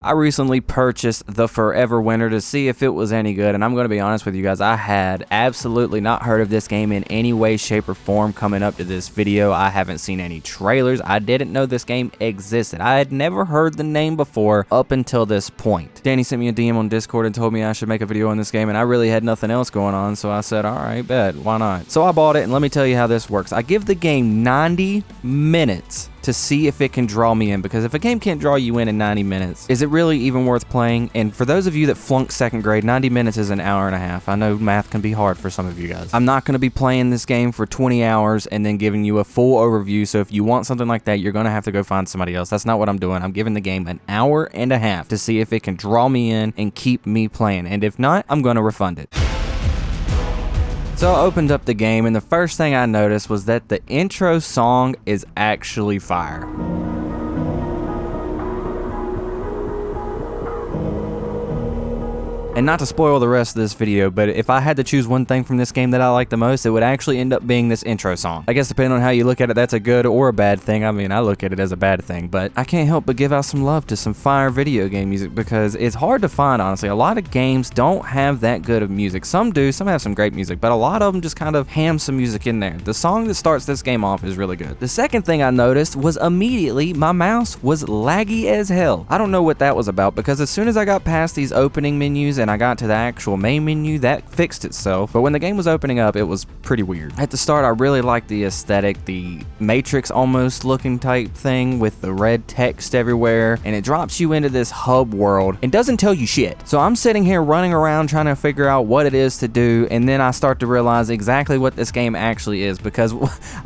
I recently purchased The Forever Winter to see if it was any good, and I'm going to be honest with you guys, I had absolutely not heard of this game in any way, shape, or form coming up to this video. I haven't seen any trailers. I didn't know this game existed. I had never heard the name before up until this point. Danny sent me a DM on Discord and told me I should make a video on this game, and I really had nothing else going on, so I said, alright, bet, why not? So I bought it, and let me tell you how this works. I give the game 90 minutes to see if it can draw me in, because if a game can't draw you in 90 minutes, is it really even worth playing? And for those of you that flunked second grade, 90 minutes is an hour and a half. I know math can be hard for some of you guys. I'm not going to be playing this game for 20 hours and then giving you a full overview, so if you want something like that, you're going to have to go find somebody else. That's not what I'm doing. I'm giving the game an hour and a half to see if it can draw me in and keep me playing, and if not, I'm going to refund it. So I opened up the game, and the first thing I noticed was that the intro song is actually fire. And not to spoil the rest of this video, but if I had to choose one thing from this game that I like the most, it would actually end up being this intro song. I guess depending on how you look at it, that's a good or a bad thing. I mean, I look at it as a bad thing, but I can't help but give out some love to some fire video game music because it's hard to find, honestly. A lot of games don't have that good of music. Some do, some have some great music, but a lot of them just kind of ham some music in there. The song that starts this game off is really good. The second thing I noticed was immediately my mouse was laggy as hell. I don't know what that was about, because as soon as I got past these opening menus and I got to the actual main menu, that fixed itself, but when the game was opening up, it was pretty weird. At the start, I really liked the aesthetic, the Matrix almost looking type thing with the red text everywhere, and it drops you into this hub world and doesn't tell you shit. So I'm sitting here running around trying to figure out what it is to do, and then I start to realize exactly what this game actually is, because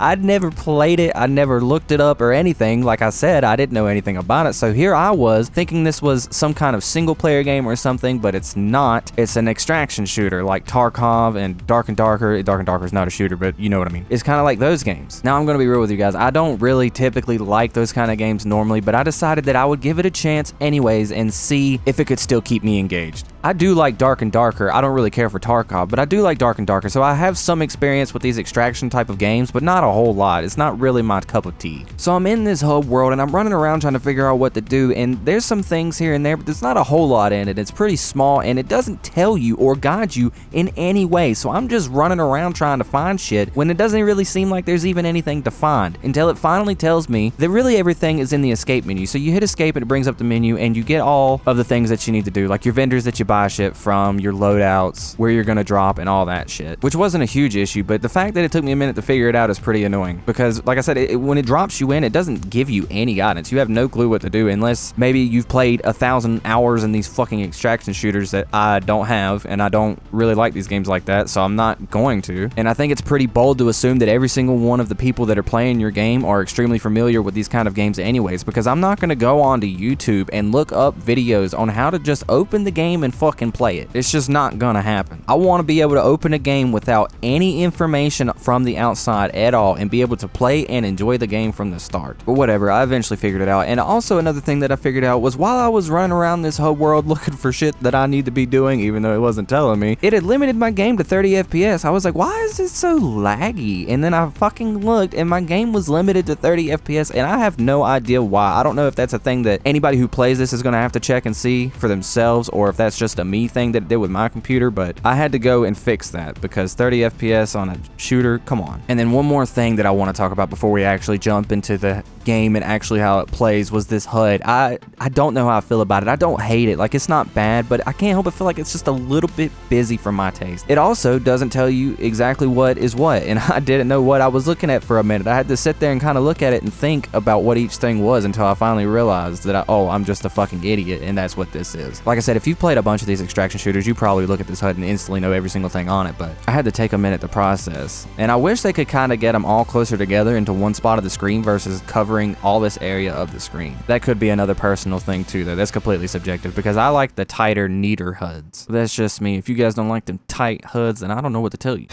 I'd never played it, I never looked it up or anything. Like I said, I didn't know anything about it, so here I was thinking this was some kind of single player game or something, but it's not. It's an extraction shooter like Tarkov and Dark and Darker. Dark and Darker is not a shooter, but you know what I mean. It's kind of like those games. Now I'm going to be real with you guys. I don't really typically like those kind of games normally, but I decided that I would give it a chance anyways and see if it could still keep me engaged. I do like Dark and Darker. I don't really care for Tarkov, but I do like Dark and Darker, so I have some experience with these extraction type of games, but not a whole lot. It's not really my cup of tea. So I'm in this hub world, and I'm running around trying to figure out what to do, and there's some things here and there, but there's not a whole lot in it. It's pretty small, and it doesn't tell you or guide you in any way, so I'm just running around trying to find shit when it doesn't really seem like there's even anything to find, until it finally tells me that really everything is in the escape menu. So you hit escape and it brings up the menu, and you get all of the things that you need to do, like your vendors that you buy shit from, your loadouts, where you're gonna drop, and all that shit, which wasn't a huge issue, but the fact that it took me a minute to figure it out is pretty annoying, because like I said, when it drops you in, it doesn't give you any guidance. You have no clue what to do unless maybe you've played 1,000 hours in these fucking extraction shooters that I don't have, and I don't really like these games like that, so I'm not going to. And I think it's pretty bold to assume that every single one of the people that are playing your game are extremely familiar with these kind of games anyways, because I'm not gonna go onto YouTube and look up videos on how to just open the game and fucking play it. It's just not gonna happen. I want to be able to open a game without any information from the outside at all and be able to play and enjoy the game from the start. But whatever, I eventually figured it out. And also another thing that I figured out was while I was running around this whole world looking for shit that I need to be doing, even though it wasn't telling me, it had limited my game to 30 FPS. I was like, why is this so laggy? And then I fucking looked, and my game was limited to 30 FPS, and I have no idea why. I don't know if that's a thing that anybody who plays this is gonna have to check and see for themselves, or if that's just a me thing that it did with my computer, but I had to go and fix that, because 30 FPS on a shooter, come on. And then one more thing that I want to talk about before we actually jump into the game and actually how it plays was this HUD. I don't know how I feel about it. I don't hate it. Like, it's not bad, but I can't help but feel like it's just a little bit busy for my taste. It also doesn't tell you exactly what is what, and I didn't know what I was looking at for a minute. I had to sit there and kind of look at it and think about what each thing was until I finally realized that I'm just a fucking idiot, and that's what this is. Like I said, if you've played a bunch of these extraction shooters, you probably look at this HUD and instantly know every single thing on it, but I had to take a minute to process. And I wish they could kind of get them all closer together into one spot of the screen versus covering all this area of the screen. That could be another personal thing too, though. That's completely subjective, because I like the tighter, neater HUDs. That's just me. If you guys don't like them tight HUDs, then I don't know what to tell you.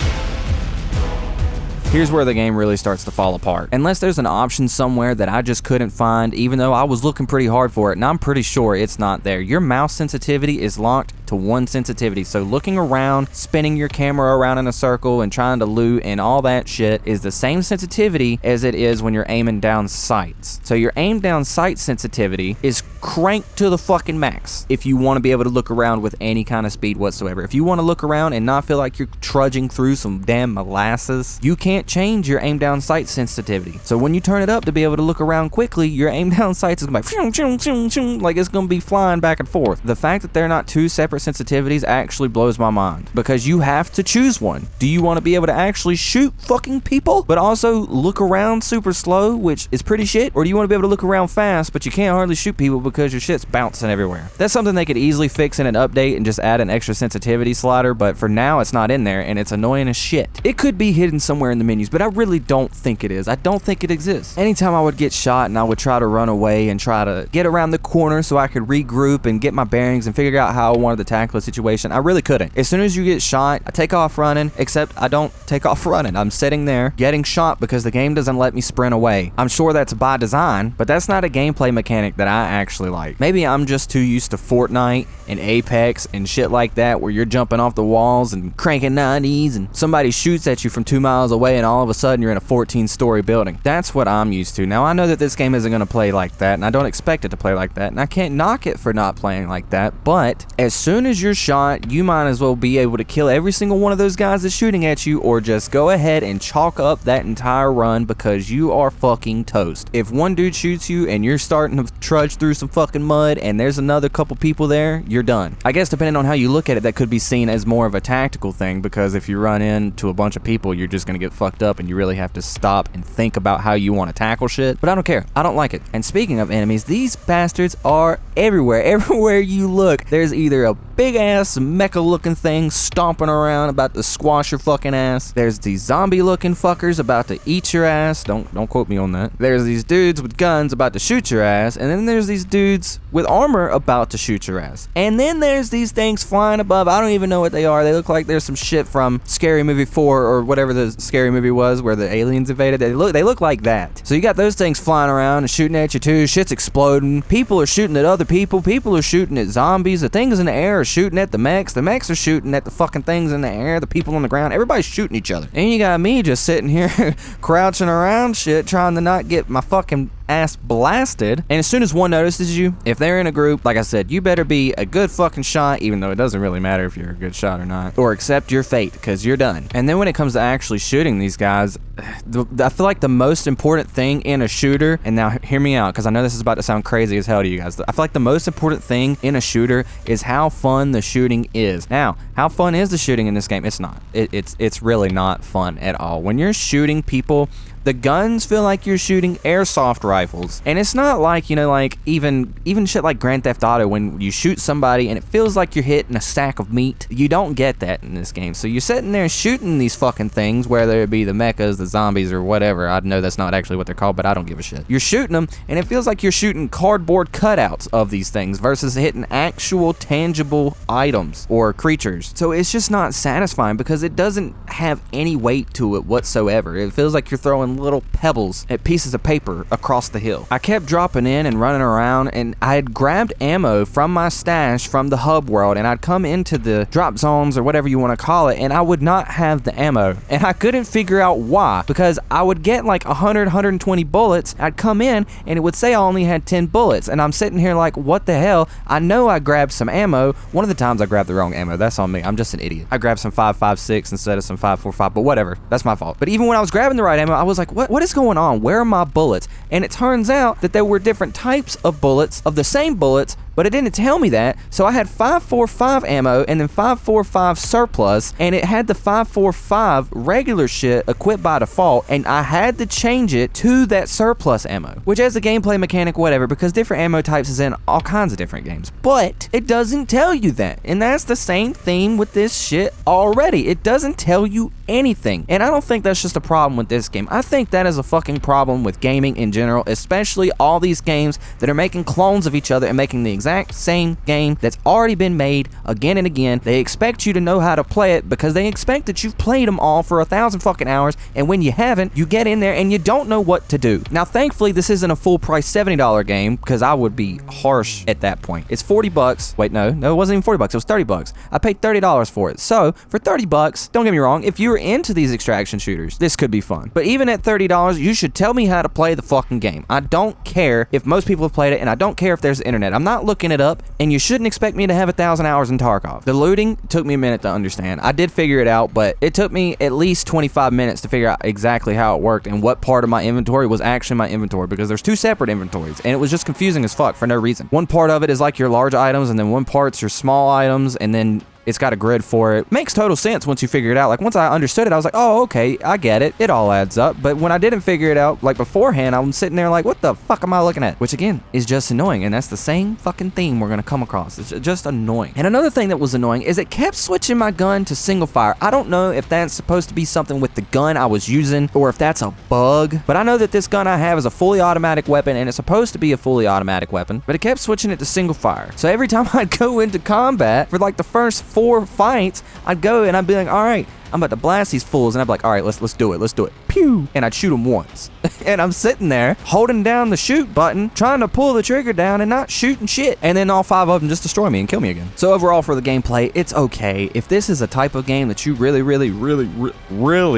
Here's where the game really starts to fall apart. Unless there's an option somewhere that I just couldn't find, even though I was looking pretty hard for it, and I'm pretty sure it's not there. Your mouse sensitivity is locked to to one sensitivity. So looking around, spinning your camera around in a circle and trying to loot and all that shit is the same sensitivity as it is when you're aiming down sights. So your aim down sight sensitivity is cranked to the fucking max if you want to be able to look around with any kind of speed whatsoever. If you want to look around and not feel like you're trudging through some damn molasses, you can't change your aim down sight sensitivity. So when you turn it up to be able to look around quickly, your aim down sights is going to be like it's going to be flying back and forth. The fact that they're not two separate sensitivities actually blows my mind, because you have to choose one. Do you want to be able to actually shoot fucking people but also look around super slow, which is pretty shit, or do you want to be able to look around fast but you can't hardly shoot people because your shit's bouncing everywhere? That's something they could easily fix in an update and just add an extra sensitivity slider, but for now it's not in there and it's annoying as shit. It could be hidden somewhere in the menus, but I really don't think it is. I don't think it exists. Anytime I would get shot and I would try to run away and try to get around the corner so I could regroup and get my bearings and figure out how I wanted to tackle the situation, I really couldn't. As soon as you get shot, I take off running, except I don't take off running. I'm sitting there getting shot because the game doesn't let me sprint away. I'm sure that's by design, but that's not a gameplay mechanic that I actually like. Maybe I'm just too used to Fortnite and Apex and shit like that, where you're jumping off the walls and cranking 90s and somebody shoots at you from 2 miles away and all of a sudden you're in a 14-story building. That's what I'm used to. Now I know that this game isn't going to play like that, and I don't expect it to play like that, and I can't knock it for not playing like that, but as soon as you're shot, you might as well be able to kill every single one of those guys that's shooting at you, or just go ahead and chalk up that entire run, because you are fucking toast. If one dude shoots you and you're starting to trudge through some fucking mud and there's another couple people there, you're done. I guess depending on how you look at it, that could be seen as more of a tactical thing, because if you run into a bunch of people, you're just gonna get fucked up and you really have to stop and think about how you want to tackle shit. But I don't care. I don't like it. And speaking of enemies, these bastards are everywhere. Everywhere you look, there's either a big ass mecha looking thing stomping around about to squash your fucking ass. There's these zombie looking fuckers about to eat your ass. Don't quote me on that. There's these dudes with guns about to shoot your ass, and then there's these dudes with armor about to shoot your ass. And then there's these things flying above. I don't even know what they are. They look like there's some shit from Scary Movie 4 or whatever the Scary Movie was where the aliens invaded. They look like that. So you got those things flying around and shooting at you too. Shit's exploding. People are shooting at other people. People are shooting at zombies. The things in the air are shooting at the mechs. The mechs are shooting at the fucking things in the air. The people on the ground. Everybody's shooting each other. And you got me just sitting here crouching around shit, trying to not get my fucking ass blasted. And as soon as one notices you, if they're in a group, like I said, you better be a good fucking shot, even though it doesn't really matter if you're a good shot or not, or accept your fate, because you're done. And then when it comes to actually shooting these guys, I feel like the most important thing in a shooter, and now hear me out because I know this is about to sound crazy as hell to you guys, I feel like the most important thing in a shooter is how fun the shooting is. Now, how fun is the shooting in this game? It's not. It's really not fun at all. When you're shooting people, the guns feel like you're shooting airsoft rifles. And it's not like, you know, like even shit like Grand Theft Auto, when you shoot somebody and it feels like you're hitting a sack of meat. You don't get that in this game. So you're sitting there shooting these fucking things, whether it be the mechas, the zombies, or whatever. I know that's not actually what they're called, but I don't give a shit. You're shooting them, and it feels like you're shooting cardboard cutouts of these things versus hitting actual tangible items or creatures. So it's just not satisfying because it doesn't have any weight to it whatsoever. It feels like you're throwing little pebbles at pieces of paper across the hill. I kept dropping in and running around, and I had grabbed ammo from my stash from the hub world, and I'd come into the drop zones or whatever you want to call it, and I would not have the ammo. And I couldn't figure out why, because I would get like 100, 120 bullets. I'd come in and it would say I only had 10 bullets, and I'm sitting here like, what the hell? I know I grabbed some ammo. One of the times I grabbed the wrong ammo. That's on me. I'm just an idiot. I grabbed some 5.56 instead of some 5.45, but whatever. That's my fault. But even when I was grabbing the right ammo, I was like, what is going on? Where are my bullets? And it turns out that there were different types of bullets, of the same bullets, but it didn't tell me that. So I had 5.45 ammo and then 5.45 surplus, and it had the 5.45 regular shit equipped by default, and I had to change it to that surplus ammo, which as a gameplay mechanic, whatever, because different ammo types is in all kinds of different games. But it doesn't tell you that, and that's the same theme with this shit already. It doesn't tell you anything, and I don't think that's just a problem with this game. I think that is a fucking problem with gaming in general, especially all these games that are making clones of each other and making the exact same game that's already been made again and again. They expect you to know how to play it because they expect that you've played them all for 1,000 fucking hours, and when you haven't, you get in there and you don't know what to do. Now, thankfully, this isn't a full price $70 game because I would be harsh at that point. It's 40 bucks. Wait, no, it wasn't even 40 bucks. It was 30 bucks. I paid $30 for it. So, for 30 bucks, don't get me wrong, if you're into these extraction shooters, this could be fun. But even at $30, you should tell me how to play the fucking game. I don't care if most people have played it, and I don't care if there's internet. I'm not looking it up, and you shouldn't expect me to have 1,000 hours in Tarkov. The looting took me a minute to understand. I did figure it out, but it took me at least 25 minutes to figure out exactly how it worked and what part of my inventory was actually my inventory, because there's two separate inventories, and it was just confusing as fuck for no reason. One part of it is like your large items, and then one part's your small items, and then it's got a grid for it. Makes total sense once you figure it out. Like, once I understood it, I was like, oh, okay, I get it. It all adds up. But when I didn't figure it out, like, beforehand, I'm sitting there like, what the fuck am I looking at? Which, again, is just annoying. And that's the same fucking theme we're gonna come across. It's just annoying. And another thing that was annoying is it kept switching my gun to single fire. I don't know if that's supposed to be something with the gun I was using or if that's a bug. But I know that this gun I have is a fully automatic weapon, and it's supposed to be a fully automatic weapon. But it kept switching it to single fire. So every time I'd go into combat, for like the first 4 fights, I'd go and I'd be like, all right, I'm about to blast these fools, and I'd be like, all right, let's do it. Pew! And I'd shoot them once. And I'm sitting there holding down the shoot button, trying to pull the trigger down and not shooting shit. And then all 5 of them just destroy me and kill me again. So overall for the gameplay, it's okay. If this is a type of game that you really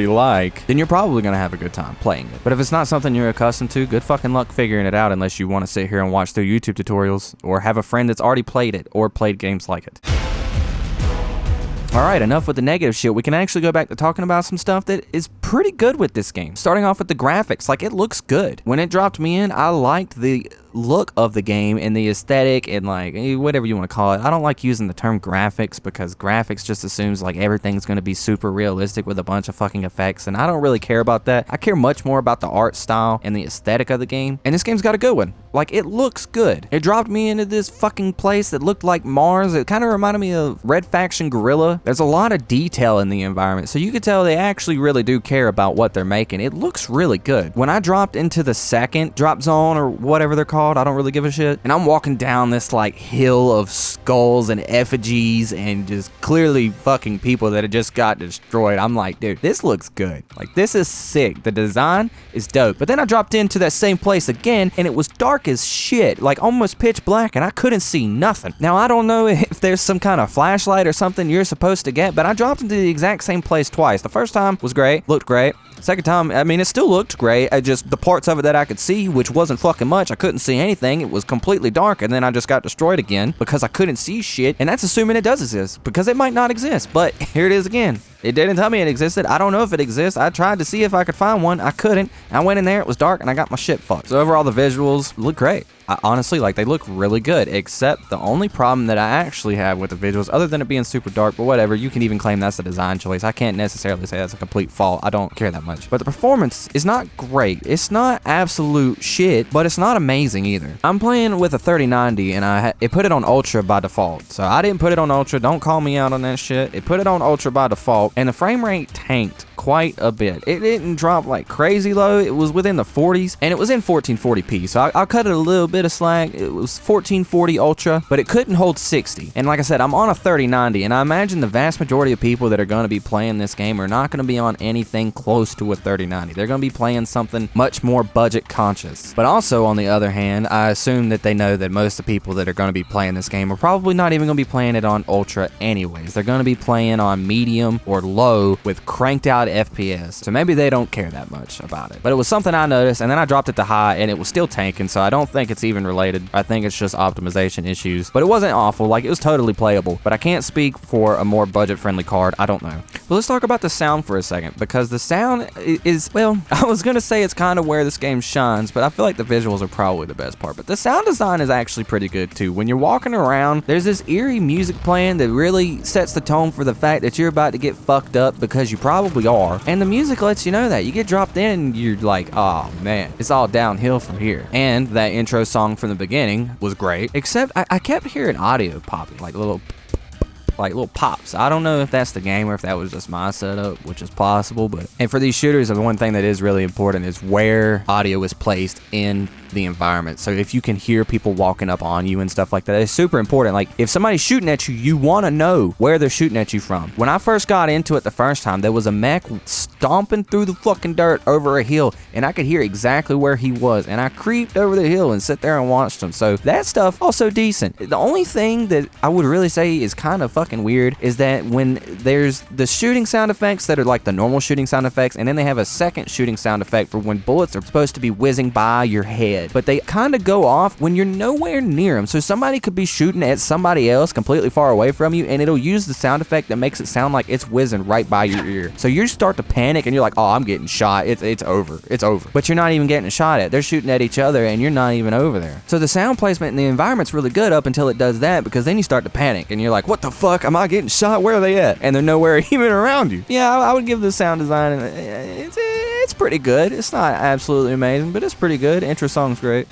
like, then you're probably gonna have a good time playing it. But if it's not something you're accustomed to, good fucking luck figuring it out, unless you want to sit here and watch through YouTube tutorials or have a friend that's already played it or played games like it. Alright, enough with the negative shit. We can actually go back to talking about some stuff that is pretty good with this game. Starting off with the graphics, like, it looks good. When it dropped me in, I liked the look of the game and the aesthetic and like whatever you want to call it. I don't like using the term graphics because graphics just assumes like everything's going to be super realistic with a bunch of fucking effects, and I don't really care about that. I care much more about the art style and the aesthetic of the game, and this game's got a good one. Like, it looks good. It dropped me into this fucking place that looked like Mars. It kind of reminded me of Red Faction Guerrilla. There's a lot of detail in the environment, so you could tell they actually really do care about what they're making. It looks really good. When I dropped into the second drop zone or whatever they're called, I don't really give a shit, and I'm walking down this like hill of skulls and effigies and just clearly fucking people that had just got destroyed. I'm like, dude, this looks good. Like, this is sick. The design is dope. But then I dropped into that same place again, and it was dark as shit, like almost pitch black, and I couldn't see nothing. Now, I don't know if there's some kind of flashlight or something you're supposed to get, but I dropped into the exact same place twice. The first time was great, looked great. Second time, I mean, it still looked great. I just, the parts of it that I could see, which wasn't fucking much, I couldn't see anything. It was completely dark, and then I just got destroyed again because I couldn't see shit, and that's assuming it does exist, because it might not exist, but here it is again. It didn't tell me it existed. I don't know if it exists. I tried to see if I could find one. I couldn't. I went in there, it was dark, and I got my shit fucked. So overall, the visuals look great. Honestly, like, they look really good, except the only problem that I actually have with the visuals, other than it being super dark, but whatever, you can even claim that's a design choice. I can't necessarily say that's a complete fault. I don't care that much. But the performance is not great. It's not absolute shit, but it's not amazing either. I'm playing with a 3090, and it put it on Ultra by default. So I didn't put it on Ultra. Don't call me out on that shit. It put it on Ultra by default, and the frame rate tanked quite a bit. It didn't drop like crazy low. It was within the 40s, and it was in 1440p. So I'll cut it a little bit of slack. It was 1440 Ultra, but it couldn't hold 60. And like I said, I'm on a 3090, and I imagine the vast majority of people that are going to be playing this game are not going to be on anything close to a 3090. They're going to be playing something much more budget conscious. But also, on the other hand, I assume that they know that most of the people that are going to be playing this game are probably not even going to be playing it on Ultra anyways. They're going to be playing on medium or low with cranked out FPS. So maybe they don't care that much about it. But it was something I noticed, and then I dropped it to high, and it was still tanking, so I don't think it's even related. I think it's just optimization issues. But it wasn't awful. Like, it was totally playable. But I can't speak for a more budget-friendly card. I don't know. But let's talk about the sound for a second, because the sound is, well, I was going to say it's kind of where this game shines, but I feel like the visuals are probably the best part. But the sound design is actually pretty good, too. When you're walking around, there's this eerie music playing that really sets the tone for the fact that you're about to get fucked up, because you probably are. And the music lets you know that. You get dropped in, and you're like, oh, man, it's all downhill from here. And that intro song from the beginning was great, except I kept hearing audio popping, like little pops. I don't know if that's the game or if that was just my setup, which is possible. And for these shooters, the one thing that is really important is where audio is placed in the environment. So if you can hear people walking up on you and stuff like that, it's super important. Like if somebody's shooting at you, you want to know where they're shooting at you from. When I first got into it the first time, there was a mech stomping through the fucking dirt over a hill, and I could hear exactly where he was, and I creeped over the hill and sit there and watched him. So that stuff also decent. The only thing that I would really say is kind of fucking weird is that when there's the shooting sound effects that are like the normal shooting sound effects, and then they have a second shooting sound effect for when bullets are supposed to be whizzing by your head, but they kind of go off when you're nowhere near them. So somebody could be shooting at somebody else completely far away from you, and it'll use the sound effect that makes it sound like it's whizzing right by your ear. So you start to panic and you're like, oh, I'm getting shot. It's over. It's over. But you're not even getting shot at. They're shooting at each other and you're not even over there. So the sound placement in the environment's really good up until it does that, because then you start to panic and you're like, what the fuck? Am I getting shot? Where are they at? And they're nowhere even around you. Yeah, I would give the sound design, it's pretty good. It's not absolutely amazing, but it's pretty good. Intro song's great.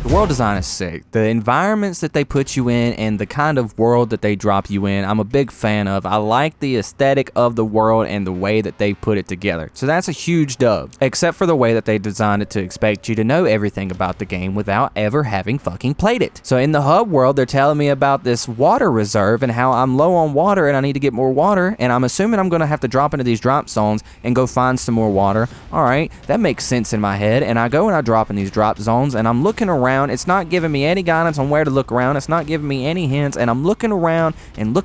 The world design is sick. The environments that they put you in and the kind of world that they drop you in, I'm a big fan of. I like the aesthetic of the world and the way that they put it together. So that's a huge dub. Except for the way that they designed it to expect you to know everything about the game without ever having fucking played it. So in the hub world, they're telling me about this water reserve and how I'm low on water and I need to get more water, and I'm assuming I'm gonna have to drop into these drop zones and go find some more water. Alright, that makes sense in my head, and I go and I drop in these drop zones and I'm looking around. It's not giving me any guidance on where to look around. It's not giving me any hints, and I'm looking around and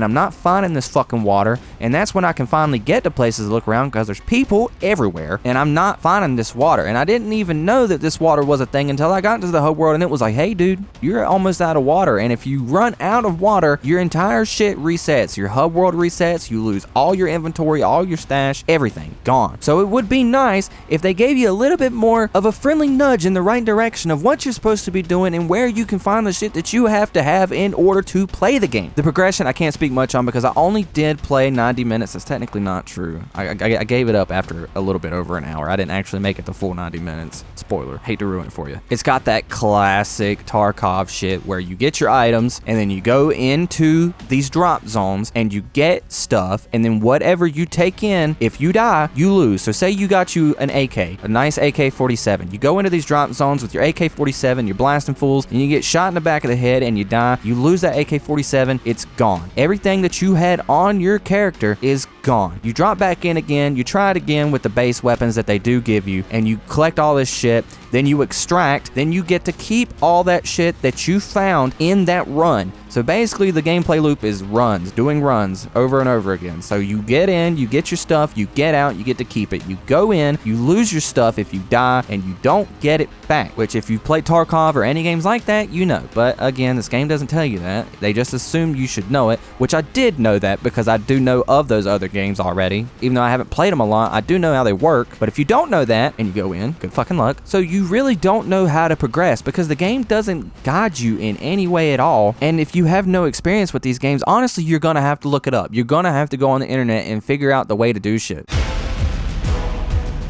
I'm not finding this fucking water. And that's when I can finally get to places to look around, because there's people everywhere and I'm not finding this water. And I didn't even know that this water was a thing until I got into the hub world, and it was like, hey dude, you're almost out of water, and if you run out of water, your entire shit resets. Your hub world resets, you lose all your inventory, all your stash, everything gone. So it would be nice if they gave you a little bit more of a friendly nudge in the right direction of what you're supposed to be doing and where you can find the shit that you have to have in order to play the game. The progression I can't speak much on because I only did play 90 minutes. That's technically not true. I gave it up after a little bit over an hour. I didn't actually make it the full 90 minutes. Spoiler. Hate to ruin it for you. It's got that classic Tarkov shit where you get your items and then you go into these drop zones and you get stuff, and then whatever you take in, if you die, you lose. So say you got you an AK, a nice AK-47. You go into these drop zones with your AK-47, you're blasting fools, and you get shot in the back of the head and you die. You lose that AK-47, it's gone. Everything that you had on your character is gone. You drop back in again, you try it again with the base weapons that they do give you, and you collect all this shit, then you extract, then you get to keep all that shit that you found in that run. So basically the gameplay loop is runs, doing runs over and over again. So you get in, you get your stuff, you get out, you get to keep it. You go in, you lose your stuff if you die, and you don't get it back, which if you've played Tarkov or any games like that, you know. But again, this game doesn't tell you that. They just assume you should know it, which I did know that because I do know of those other games already. Even though I haven't played them a lot, I do know how they work. But if you don't know that and you go in, good fucking luck. So you really don't know how to progress because the game doesn't guide you in any way at all. And if you have no experience with these games, honestly, you're gonna have to look it up. You're gonna have to go on the internet and figure out the way to do shit.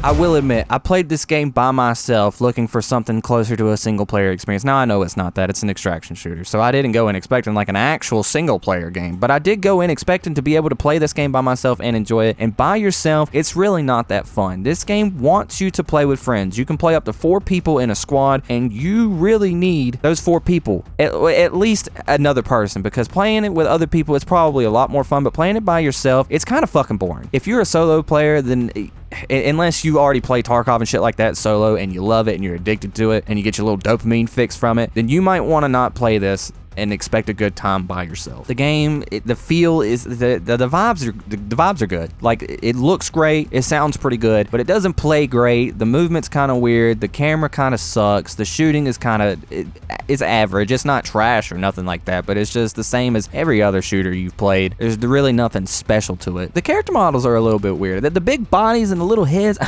I will admit, I played this game by myself looking for something closer to a single player experience. Now I know it's not that, it's an extraction shooter, so I didn't go in expecting like an actual single player game, but I did go in expecting to be able to play this game by myself and enjoy it, and by yourself, it's really not that fun. This game wants you to play with friends. You can play up to 4 people in a squad, and you really need those 4 people, at least another person, because playing it with other people is probably a lot more fun, but playing it by yourself, it's kind of fucking boring. If you're a solo player, then unless you already play Tarkov and shit like that solo and you love it and you're addicted to it and you get your little dopamine fix from it, then you might want to not play this and expect a good time by yourself. The game, the feel is, the vibes are good. Like, it looks great, it sounds pretty good, but it doesn't play great. The movement's kind of weird, the camera kind of sucks, the shooting is kind of, it's average. It's not trash or nothing like that, but it's just the same as every other shooter you've played. There's really nothing special to it. The character models are a little bit weird. The big bodies and the little heads,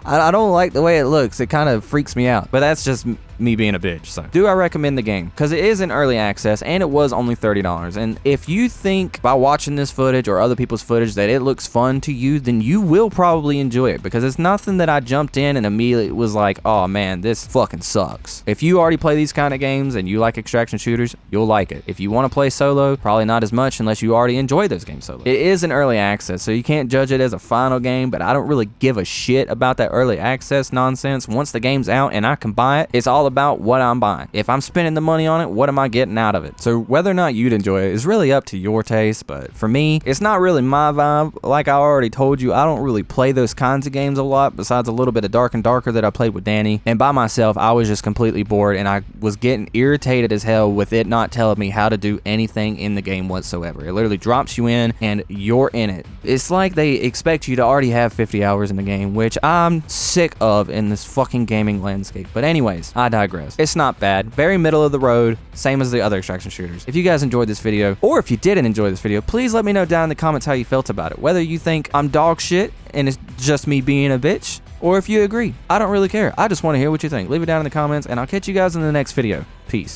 I don't like the way it looks. It kind of freaks me out, but that's just me being a bitch. So do I recommend the game? Because it is in early access and it was only $30. And if you think by watching this footage or other people's footage that it looks fun to you, then you will probably enjoy it, because it's nothing that I jumped in and immediately was like, oh man, this fucking sucks. If you already play these kind of games and you like extraction shooters, you'll like it. If you want to play solo, probably not as much unless you already enjoy those games solo. It is in early access, so you can't judge it as a final game, but I don't really give a shit about that early access nonsense. Once the game's out and I can buy it, it's all about what I'm buying. If I'm spending the money on it, what am I getting out of it? So whether or not you'd enjoy it is really up to your taste, but for me, it's not really my vibe. Like I already told you, I don't really play those kinds of games a lot, besides a little bit of Dark and Darker that I played with Danny. And by myself, I was just completely bored, and I was getting irritated as hell with it not telling me how to do anything in the game whatsoever. It literally drops you in and you're in it. It's like they expect you to already have 50 hours in the game, which I'm sick of in this fucking gaming landscape. But anyways, I digress. It's not bad. Very middle of the road, same as the other extraction shooters. If you guys enjoyed this video, or if you didn't enjoy this video, please let me know down in the comments how you felt about it. Whether you think I'm dog shit and it's just me being a bitch, or if you agree. I don't really care. I just want to hear what you think. Leave it down in the comments, and I'll catch you guys in the next video. Peace.